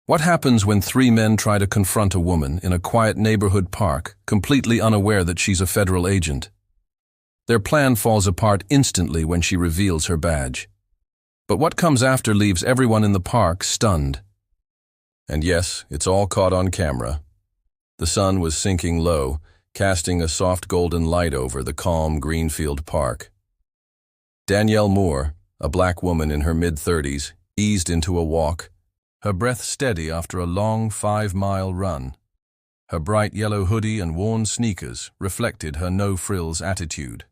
What happens when three men try to confront a woman in a quiet neighborhood park, completely unaware that she's a federal agent? Their plan falls apart instantly when she reveals her badge. But what comes after leaves everyone in the park stunned. And yes, it's all caught on camera. The sun was sinking low, casting a soft golden light over the calm Greenfield Park. Danielle Moore, a black woman in her mid-30s, eased into a walk, her breath steady after a long 5-mile run. Her bright yellow hoodie and worn sneakers reflected her no-frills attitude.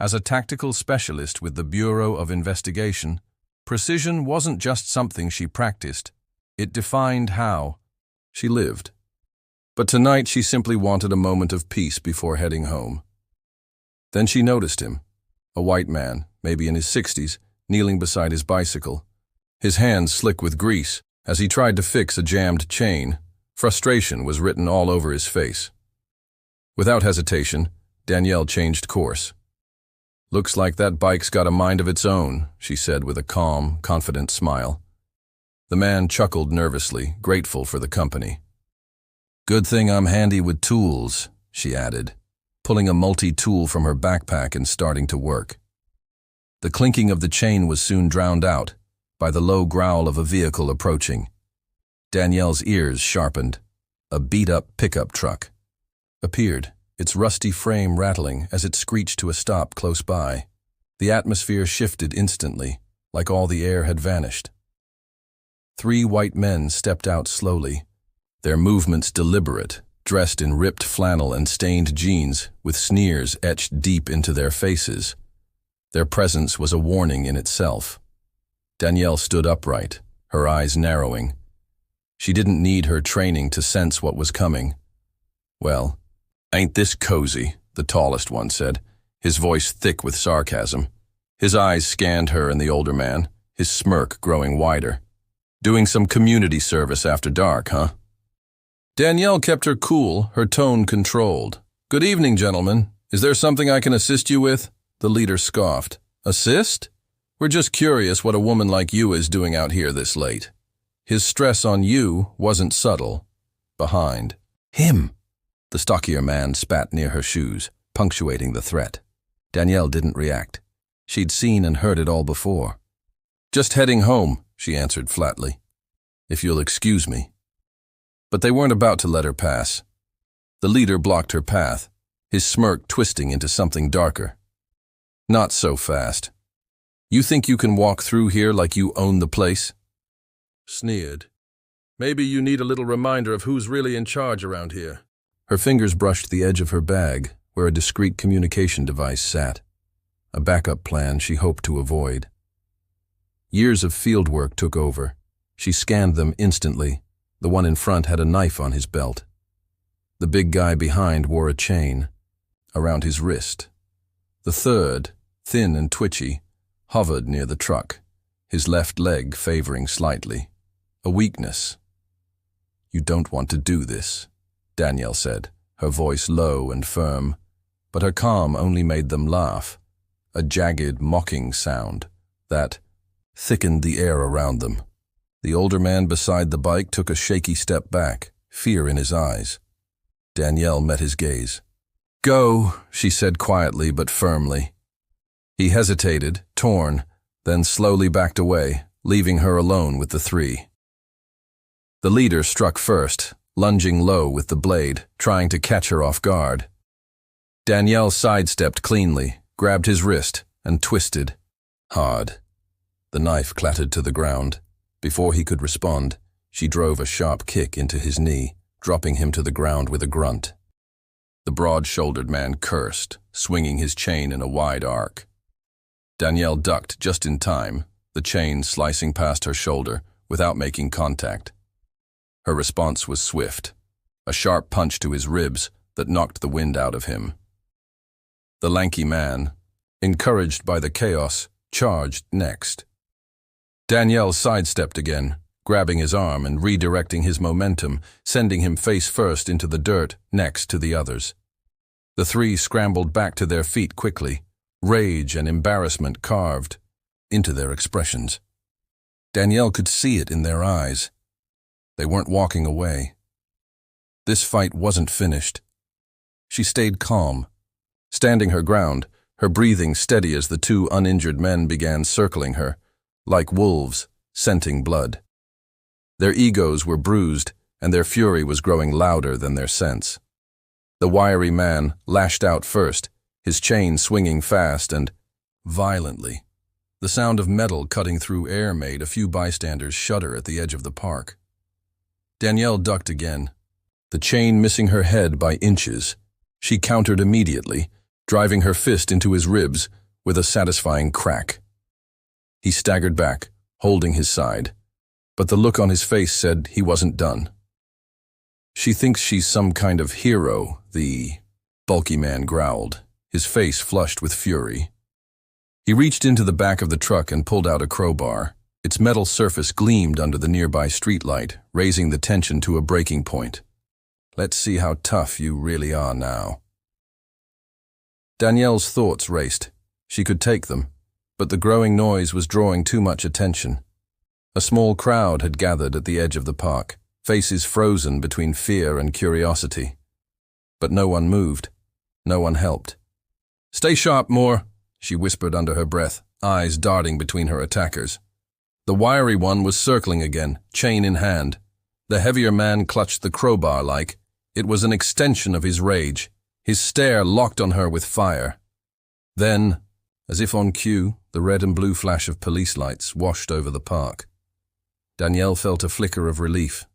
As a tactical specialist with the Bureau of Investigation, precision wasn't just something she practiced, it defined how she lived. But tonight she simply wanted a moment of peace before heading home. Then she noticed him, a white man, maybe in his 60s, kneeling beside his bicycle, his hands slick with grease as he tried to fix a jammed chain. Frustration was written all over his face. Without hesitation, Danielle changed course. "Looks like that bike's got a mind of its own," she said with a calm, confident smile. The man chuckled nervously, grateful for the company. "Good thing I'm handy with tools," she added, pulling a multi-tool from her backpack and starting to work. The clinking of the chain was soon drowned out by the low growl of a vehicle approaching. Danielle's ears sharpened. A beat-up pickup truck appeared, its rusty frame rattling as it screeched to a stop close by. The atmosphere shifted instantly, like all the air had vanished. 3 white men stepped out slowly, their movements deliberate, dressed in ripped flannel and stained jeans with sneers etched deep into their faces. Their presence was a warning in itself. Danielle stood upright, her eyes narrowing. She didn't need her training to sense what was coming. "Well, ain't this cozy?" the tallest one said, his voice thick with sarcasm. His eyes scanned her and the older man, his smirk growing wider. "Doing some community service after dark, huh?" Danielle kept her cool, her tone controlled. "Good evening, gentlemen. Is there something I can assist you with?" The leader scoffed. "Assist? We're just curious what a woman like you is doing out here this late." His stress on "you" wasn't subtle. Behind. "Him!" The stockier man spat near her shoes, punctuating the threat. Danielle didn't react. She'd seen and heard it all before. "Just heading home," she answered flatly. "If you'll excuse me." But they weren't about to let her pass. The leader blocked her path, his smirk twisting into something darker. "Not so fast. You think you can walk through here like you own the place?" Sneered. "Maybe you need a little reminder of who's really in charge around here." Her fingers brushed the edge of her bag, where a discreet communication device sat, a backup plan she hoped to avoid. Years of field work took over. She scanned them instantly. The one in front had a knife on his belt. The big guy behind wore a chain around his wrist. The third, thin and twitchy, hovered near the truck, his left leg favoring slightly. A weakness. "You don't want to do this," Danielle said, her voice low and firm, but her calm only made them laugh, a jagged, mocking sound that thickened the air around them. The older man beside the bike took a shaky step back, fear in his eyes. Danielle met his gaze. "Go," she said quietly but firmly. He hesitated, torn, then slowly backed away, leaving her alone with the 3. The leader struck first, lunging low with the blade, trying to catch her off guard. Danielle sidestepped cleanly, grabbed his wrist, and twisted. Hard. The knife clattered to the ground. Before he could respond, she drove a sharp kick into his knee, dropping him to the ground with a grunt. The broad-shouldered man cursed, swinging his chain in a wide arc. Danielle ducked just in time, the chain slicing past her shoulder without making contact. Her response was swift, a sharp punch to his ribs that knocked the wind out of him. The lanky man, encouraged by the chaos, charged next. Danielle sidestepped again, grabbing his arm and redirecting his momentum, sending him face first into the dirt next to the others. The 3 scrambled back to their feet quickly, rage and embarrassment carved into their expressions. Danielle could see it in their eyes. They weren't walking away. This fight wasn't finished. She stayed calm, standing her ground, her breathing steady as the two uninjured men began circling her, like wolves, scenting blood. Their egos were bruised, and their fury was growing louder than their sense. The wiry man lashed out first, his chain swinging fast and violently. The sound of metal cutting through air made a few bystanders shudder at the edge of the park. Danielle ducked again, the chain missing her head by inches. She countered immediately, driving her fist into his ribs with a satisfying crack. He staggered back, holding his side, but the look on his face said he wasn't done. "She thinks she's some kind of hero," the bulky man growled, his face flushed with fury. He reached into the back of the truck and pulled out a crowbar. Its metal surface gleamed under the nearby streetlight, raising the tension to a breaking point. "Let's see how tough you really are now." Danielle's thoughts raced. She could take them, but the growing noise was drawing too much attention. A small crowd had gathered at the edge of the park, faces frozen between fear and curiosity. But no one moved. No one helped. "Stay sharp, Moore," she whispered under her breath, eyes darting between her attackers. The wiry one was circling again, chain in hand. The heavier man clutched the crowbar like it was an extension of his rage, his stare locked on her with fire. Then, as if on cue, the red and blue flash of police lights washed over the park. Danielle felt a flicker of relief.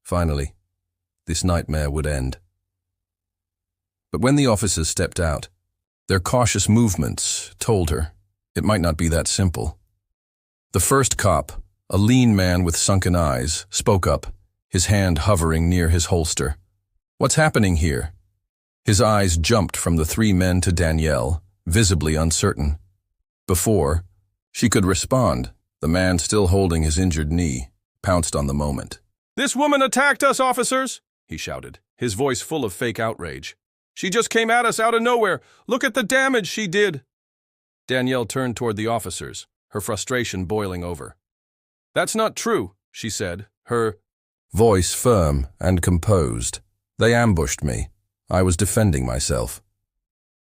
Finally, this nightmare would end. But when the officers stepped out, their cautious movements told her it might not be that simple. The first cop, a lean man with sunken eyes, spoke up, his hand hovering near his holster. "What's happening here?" His eyes jumped from the three men to Danielle, visibly uncertain. Before she could respond, the man still holding his injured knee pounced on the moment. "This woman attacked us, officers!" he shouted, his voice full of fake outrage. "She just came at us out of nowhere. Look at the damage she did." Danielle turned toward the officers, her frustration boiling over. "That's not true," she said, her voice firm and composed. "They ambushed me. I was defending myself."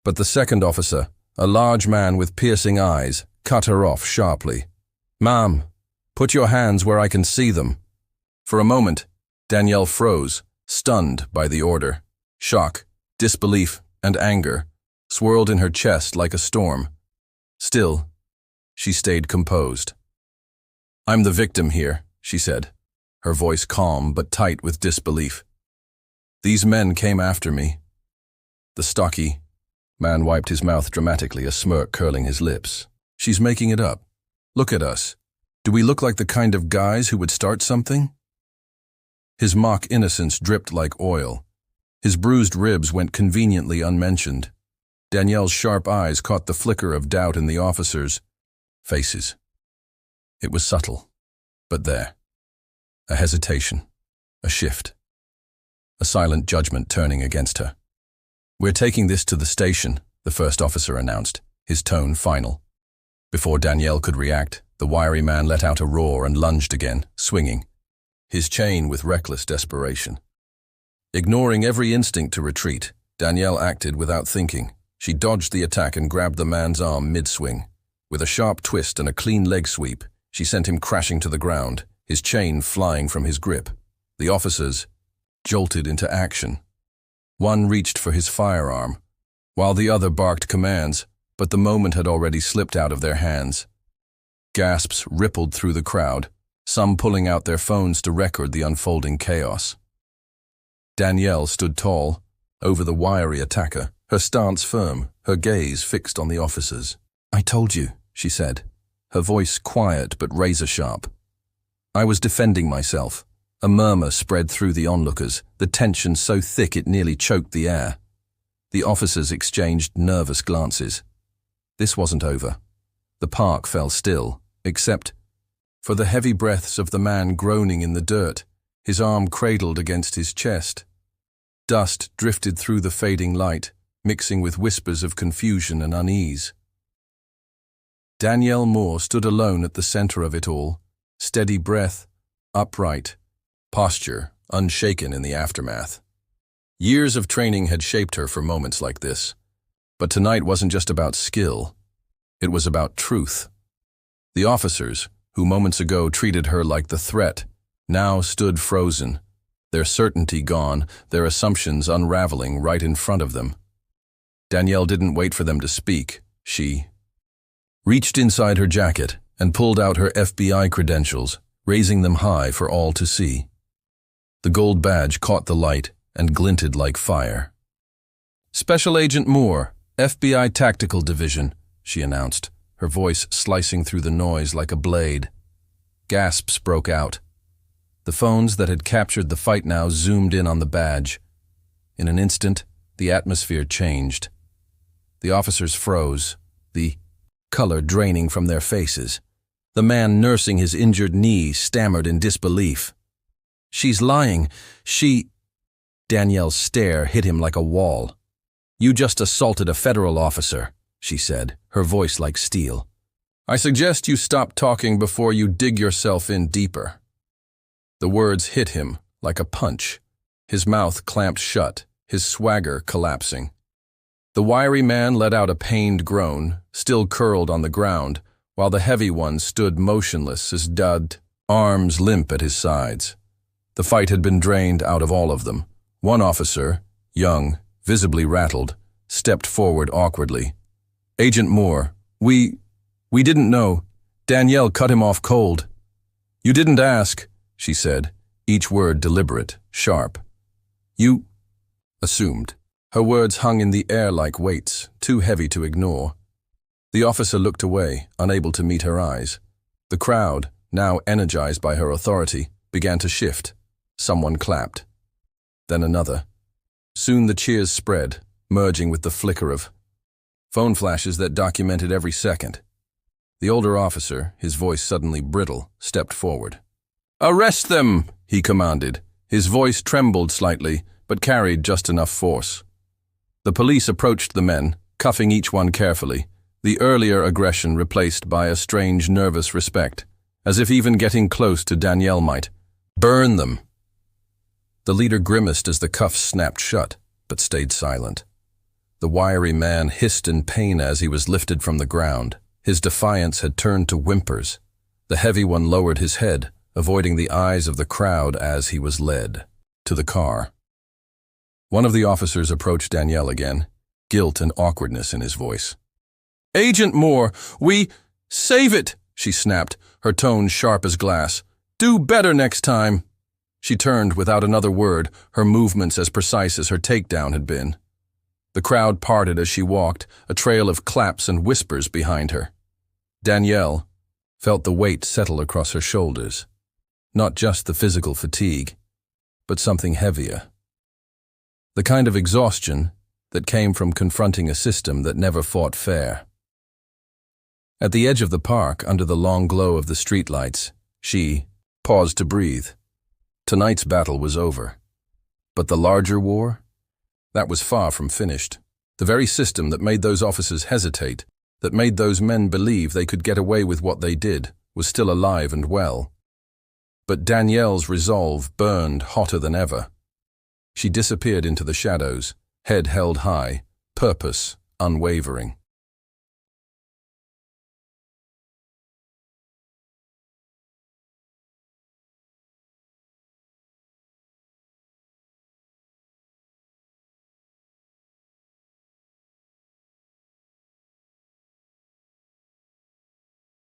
But the second officer, a large man with piercing eyes, cut her off sharply. "Ma'am, put your hands where I can see them." For a moment, Danielle froze, stunned by the order. Shock, disbelief, and anger swirled in her chest like a storm. Still, she stayed composed. "I'm the victim here," she said, her voice calm but tight with disbelief. "These men came after me." The stocky man wiped his mouth dramatically, a smirk curling his lips. "She's making it up. Look at us. Do we look like the kind of guys who would start something?" His mock innocence dripped like oil. His bruised ribs went conveniently unmentioned. Danielle's sharp eyes caught the flicker of doubt in the officers' faces. It was subtle, but there. A hesitation, a shift, a silent judgment turning against her. "We're taking this to the station," the first officer announced, his tone final. Before Danielle could react, the wiry man let out a roar and lunged again, swinging, his chain with reckless desperation. Ignoring every instinct to retreat, Danielle acted without thinking. She dodged the attack and grabbed the man's arm mid-swing. With a sharp twist and a clean leg sweep, she sent him crashing to the ground, his chain flying from his grip. The officers jolted into action. One reached for his firearm, while the other barked commands, but the moment had already slipped out of their hands. Gasps rippled through the crowd, some pulling out their phones to record the unfolding chaos. Danielle stood tall, over the wiry attacker, her stance firm, her gaze fixed on the officers. "I told you," she said, her voice quiet but razor-sharp. "I was defending myself." A murmur spread through the onlookers, the tension so thick it nearly choked the air. The officers exchanged nervous glances. This wasn't over. The park fell still, except for the heavy breaths of the man groaning in the dirt, his arm cradled against his chest. Dust drifted through the fading light, mixing with whispers of confusion and unease. Danielle Moore stood alone at the center of it all, steady breath, upright, posture unshaken in the aftermath. Years of training had shaped her for moments like this. But tonight wasn't just about skill. It was about truth. The officers, who moments ago treated her like the threat, now stood frozen, their certainty gone, their assumptions unraveling right in front of them. Danielle didn't wait for them to speak. She reached inside her jacket and pulled out her FBI credentials, raising them high for all to see. The gold badge caught the light and glinted like fire. "Special Agent Moore, FBI Tactical Division," she announced, her voice slicing through the noise like a blade. Gasps broke out. The phones that had captured the fight now zoomed in on the badge. In an instant, the atmosphere changed. The officers froze, the color draining from their faces. The man nursing his injured knee stammered in disbelief. "She's lying. Danielle's stare hit him like a wall. "You just assaulted a federal officer," she said, her voice like steel. "I suggest you stop talking before you dig yourself in deeper." The words hit him like a punch, his mouth clamped shut, his swagger collapsing. The wiry man let out a pained groan, still curled on the ground, while the heavy one stood motionless as dead, arms limp at his sides. The fight had been drained out of all of them. One officer, young, visibly rattled, stepped forward awkwardly. "Agent Moore, we didn't know. Danielle cut him off cold." "You didn't ask," she said, each word deliberate, sharp. "You assumed." Her words hung in the air like weights, too heavy to ignore. The officer looked away, unable to meet her eyes. The crowd, now energized by her authority, began to shift. Someone clapped. Then another. Soon the cheers spread, merging with the flicker of phone flashes that documented every second. The older officer, his voice suddenly brittle, stepped forward. "Arrest them!" he commanded. His voice trembled slightly, but carried just enough force. The police approached the men, cuffing each one carefully, the earlier aggression replaced by a strange nervous respect, as if even getting close to Danielle might burn them. The leader grimaced as the cuffs snapped shut, but stayed silent. The wiry man hissed in pain as he was lifted from the ground. His defiance had turned to whimpers. The heavy one lowered his head, avoiding the eyes of the crowd as he was led to the car. One of the officers approached Danielle again, guilt and awkwardness in his voice. "Agent Moore, save it," she snapped, her tone sharp as glass. "Do better next time." She turned without another word, her movements as precise as her takedown had been. The crowd parted as she walked, a trail of claps and whispers behind her. Danielle felt the weight settle across her shoulders. Not just the physical fatigue, but something heavier. The kind of exhaustion that came from confronting a system that never fought fair. At the edge of the park, under the long glow of the streetlights, she paused to breathe. Tonight's battle was over. But the larger war? That was far from finished. The very system that made those officers hesitate, that made those men believe they could get away with what they did, was still alive and well. But Danielle's resolve burned hotter than ever. She disappeared into the shadows, head held high, purpose unwavering.